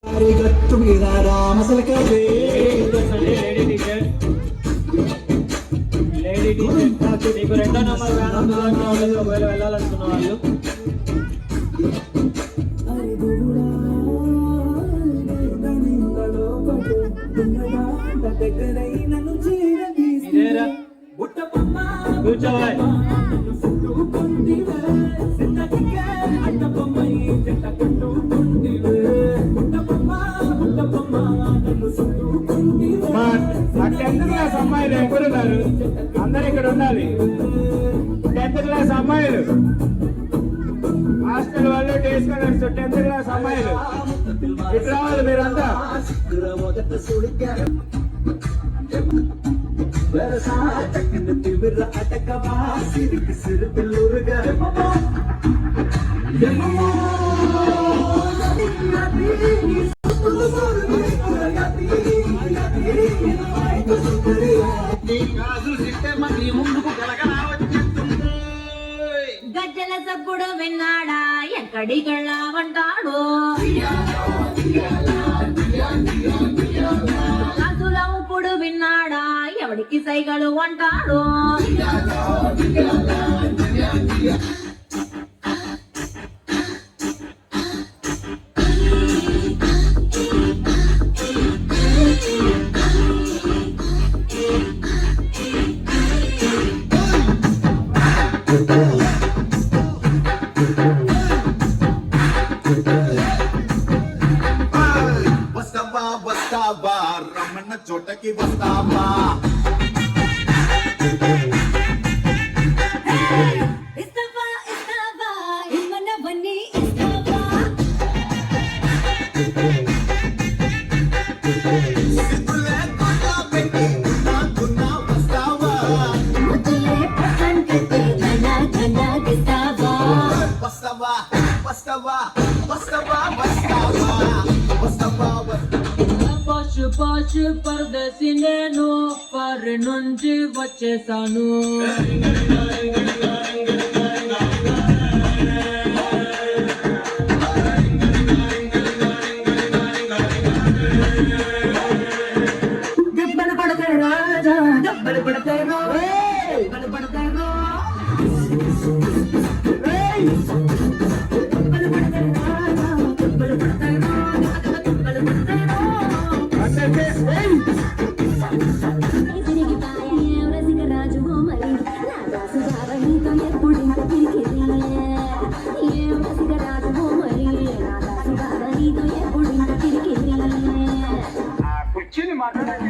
గట్టు మీద రామసలక lady teacher మీకు 2వ నంబర్ వ్యాన్ అందుబాటులో ఉండదు. ఒకవేళ వెళ్ళాలనుకున్న వాళ్ళు కూర్చోవాలి. మా 10th క్లాస్ అమ్మాయిలు ఎక్కడున్నారు? అందరు ఇక్కడ ఉండాలి. 10th క్లాస్ అమ్మాయిలు, హాస్టల్ వాళ్ళు, డే స్కాలర్స్, 10th క్లాస్ అమ్మాయిలు ఇటు రావాలి మీరంతా. గజ్జల సప్పుడు విన్నాడా ఎక్కడికెళ్ళావంటాడు, కాసుల ఉప్పుడు విన్నాడా ఎవడికి సైగలు అంటాడు. వస్తావా రమణ చోటకి వస్తావా, ఇస్తావా ఇస్తావా ఇమ్మనవన్నీ ఇస్తావా, వస్తావా ముద్దులే పక్కన కట్టి ఘనాగిస్తావా. వస్తావా వస్తావా వస్తావా వస్తావా వస్తావా. పాషు పాషు పరదేశి నేను పరి నుంచి వచ్చేసాను. దెబ్బలు పడతాయి రాజా, దెబ్బలు పడతాయి రో, దెబ్బలు పడతాయి రో, దెబ్బలు పడతాయి రాజా, దెబ్బలు పడతాయి రో, దెబ్బలు పడతాయి రో. కూర్చుని మాట్లాడాలి.